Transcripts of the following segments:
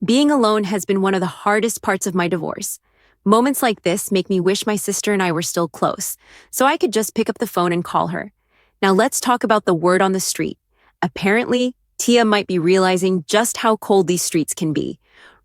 Being alone has been one of the hardest parts of my divorce. Moments like this make me wish my sister and I were still close, so I could just pick up the phone and call her. Now let's talk about the word on the street. Apparently, Tia might be realizing just how cold these streets can be.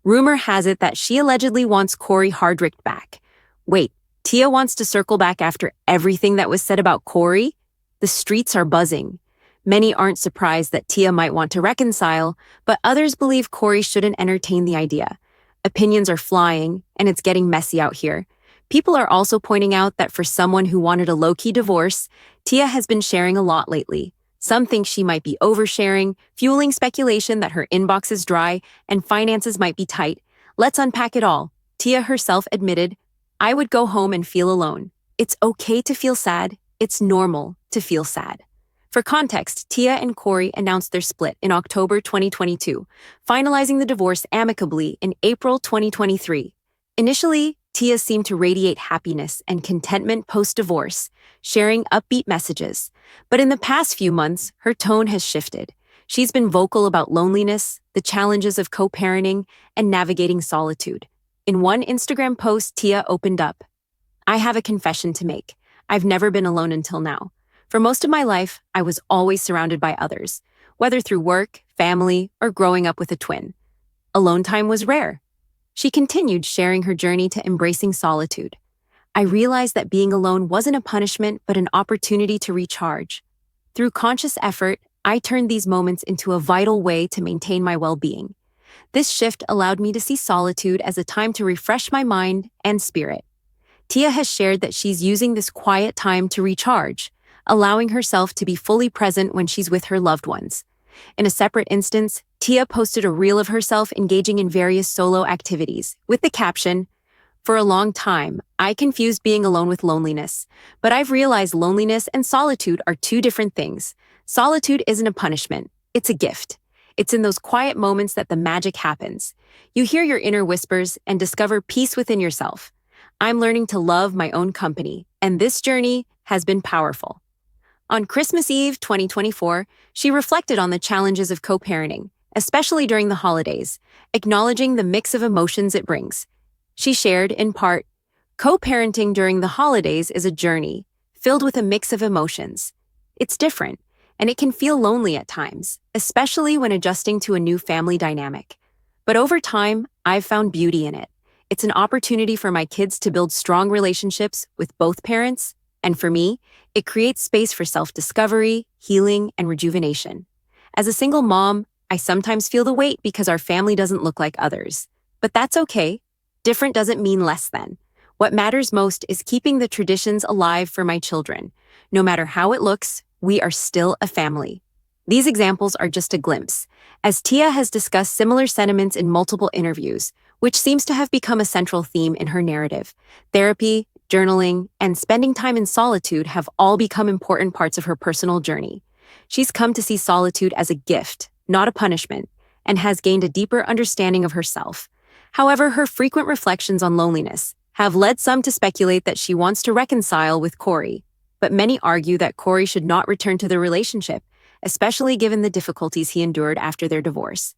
Rumor has it that she allegedly wants Cory Hardrict back. Wait, Tia wants to circle back after everything that was said about Cory? The streets are buzzing. Many aren't surprised that Tia might want to reconcile, but others believe Cory shouldn't entertain the idea. Opinions are flying, and it's getting messy out here. People are also pointing out that for someone who wanted a low-key divorce, Tia has been sharing a lot lately. Some think she might be oversharing, fueling speculation that her inbox is dry and finances might be tight. Let's unpack it all. Tia herself admitted, "I would go home and feel alone. It's okay to feel sad. It's normal to feel sad." For context, Tia and Cory announced their split in October 2022, finalizing the divorce amicably in April 2023. Initially, Tia seemed to radiate happiness and contentment post-divorce, sharing upbeat messages. But in the past few months, her tone has shifted. She's been vocal about loneliness, the challenges of co-parenting, and navigating solitude. In one Instagram post, Tia opened up, "I have a confession to make. I've never been alone until now. For most of my life, I was always surrounded by others, whether through work, family, or growing up with a twin. Alone time was rare." She continued, sharing her journey to embracing solitude. "I realized that being alone wasn't a punishment, but an opportunity to recharge. Through conscious effort, I turned these moments into a vital way to maintain my well-being. This shift allowed me to see solitude as a time to refresh my mind and spirit." Tia has shared that she's using this quiet time to recharge, allowing herself to be fully present when she's with her loved ones. In a separate instance, Tia posted a reel of herself engaging in various solo activities, with the caption, "For a long time, I confused being alone with loneliness, but I've realized loneliness and solitude are two different things. Solitude isn't a punishment, it's a gift. It's in those quiet moments that the magic happens. You hear your inner whispers and discover peace within yourself. I'm learning to love my own company, and this journey has been powerful." On Christmas Eve 2024, she reflected on the challenges of co-parenting, especially during the holidays, acknowledging the mix of emotions it brings. She shared, in part, "Co-parenting during the holidays is a journey, filled with a mix of emotions. It's different, and it can feel lonely at times, especially when adjusting to a new family dynamic. But over time, I've found beauty in it. It's an opportunity for my kids to build strong relationships with both parents, and for me, it creates space for self-discovery, healing, and rejuvenation. As a single mom, I sometimes feel the weight because our family doesn't look like others. But that's okay. Different doesn't mean less than. What matters most is keeping the traditions alive for my children. No matter how it looks, we are still a family." These examples are just a glimpse, as Tia has discussed similar sentiments in multiple interviews, which seems to have become a central theme in her narrative. Therapy, journaling, and spending time in solitude have all become important parts of her personal journey. She's come to see solitude as a gift, not a punishment, and has gained a deeper understanding of herself. However, her frequent reflections on loneliness have led some to speculate that she wants to reconcile with Cory, but many argue that Cory should not return to the relationship, especially given the difficulties he endured after their divorce.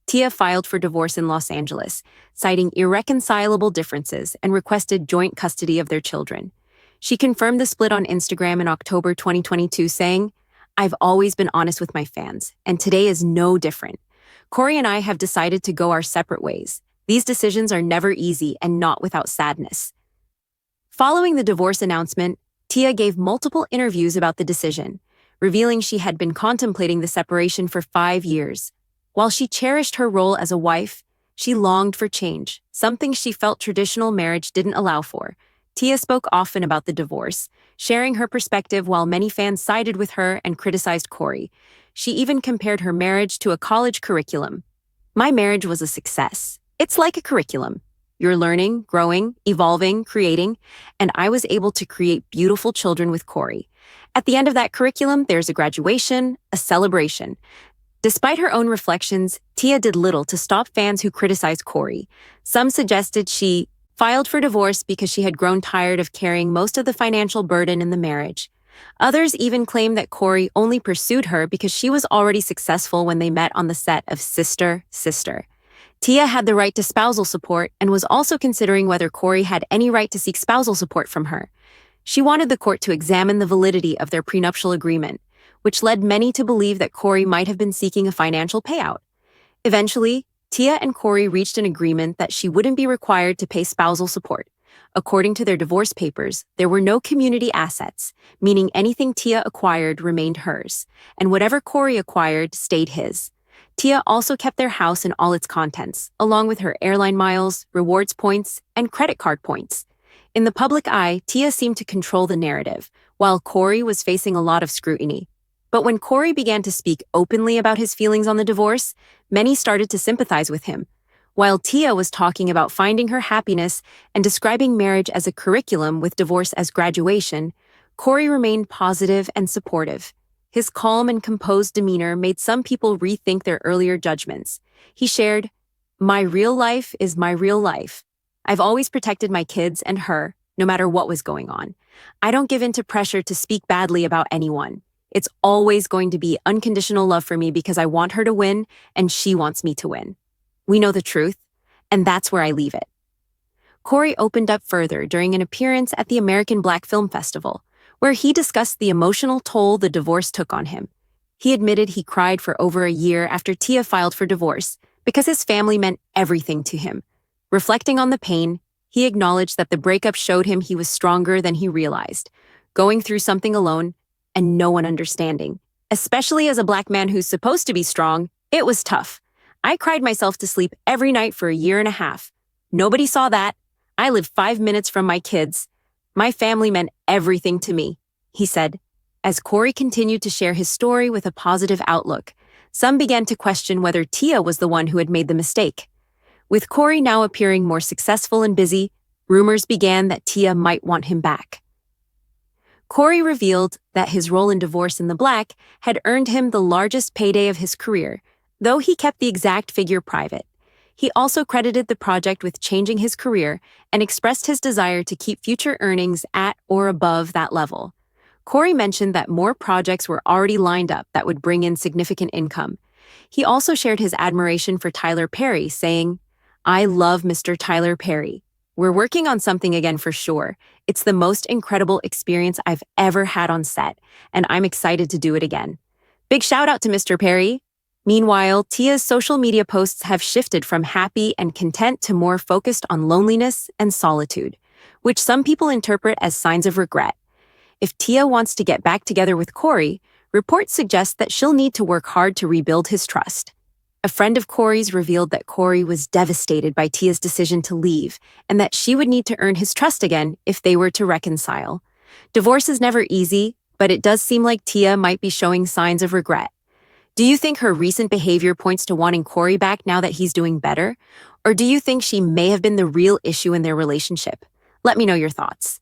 Tia filed for divorce in Los Angeles, citing irreconcilable differences and requested joint custody of their children. She confirmed the split on Instagram in October 2022, saying, "I've always been honest with my fans, and today is no different. Cory and I have decided to go our separate ways. These decisions are never easy and not without sadness." Following the divorce announcement, Tia gave multiple interviews about the decision, revealing she had been contemplating the separation for 5 years. While she cherished her role as a wife, she longed for change, something she felt traditional marriage didn't allow for. Tia spoke often about the divorce, sharing her perspective while many fans sided with her and criticized Cory. She even compared her marriage to a college curriculum. "My marriage was a success. It's like a curriculum. You're learning, growing, evolving, creating, and I was able to create beautiful children with Cory. At the end of that curriculum, there's a graduation, a celebration." Despite her own reflections, Tia did little to stop fans who criticized Cory. Some suggested she filed for divorce because she had grown tired of carrying most of the financial burden in the marriage. Others even claimed that Cory only pursued her because she was already successful when they met on the set of Sister, Sister. Tia had the right to spousal support and was also considering whether Cory had any right to seek spousal support from her. She wanted the court to examine the validity of their prenuptial agreement, which led many to believe that Cory might have been seeking a financial payout. Eventually, Tia and Cory reached an agreement that she wouldn't be required to pay spousal support. According to their divorce papers, there were no community assets, meaning anything Tia acquired remained hers, and whatever Cory acquired stayed his. Tia also kept their house and all its contents, along with her airline miles, rewards points, and credit card points. In the public eye, Tia seemed to control the narrative, while Cory was facing a lot of scrutiny. But when Cory began to speak openly about his feelings on the divorce, many started to sympathize with him. While Tia was talking about finding her happiness and describing marriage as a curriculum with divorce as graduation, Cory remained positive and supportive. His calm and composed demeanor made some people rethink their earlier judgments. He shared, "My real life is my real life. I've always protected my kids and her, no matter what was going on. I don't give in to pressure to speak badly about anyone. It's always going to be unconditional love for me because I want her to win and she wants me to win. We know the truth, and that's where I leave it." Cory opened up further during an appearance at the American Black Film Festival, where he discussed the emotional toll the divorce took on him. He admitted he cried for over a year after Tia filed for divorce because his family meant everything to him. Reflecting on the pain, he acknowledged that the breakup showed him he was stronger than he realized, going through something alone and no one understanding. Especially as a Black man who's supposed to be strong, it was tough. "I cried myself to sleep every night for a year and a half. Nobody saw that. I lived 5 minutes from my kids. My family meant everything to me," he said. As Cory continued to share his story with a positive outlook, some began to question whether Tia was the one who had made the mistake. With Cory now appearing more successful and busy, rumors began that Tia might want him back. Cory revealed that his role in Divorce in the Black had earned him the largest payday of his career, though he kept the exact figure private. He also credited the project with changing his career and expressed his desire to keep future earnings at or above that level. Cory mentioned that more projects were already lined up that would bring in significant income. He also shared his admiration for Tyler Perry, saying, "I love Mr. Tyler Perry. We're working on something again for sure. It's the most incredible experience I've ever had on set, and I'm excited to do it again." Big shout out to Mr. Perry. Meanwhile, Tia's social media posts have shifted from happy and content to more focused on loneliness and solitude, which some people interpret as signs of regret. If Tia wants to get back together with Cory, reports suggest that she'll need to work hard to rebuild his trust. A friend of Cory's revealed that Cory was devastated by Tia's decision to leave and that she would need to earn his trust again if they were to reconcile. Divorce is never easy, but it does seem like Tia might be showing signs of regret. Do you think her recent behavior points to wanting Cory back now that he's doing better? Or do you think she may have been the real issue in their relationship? Let me know your thoughts.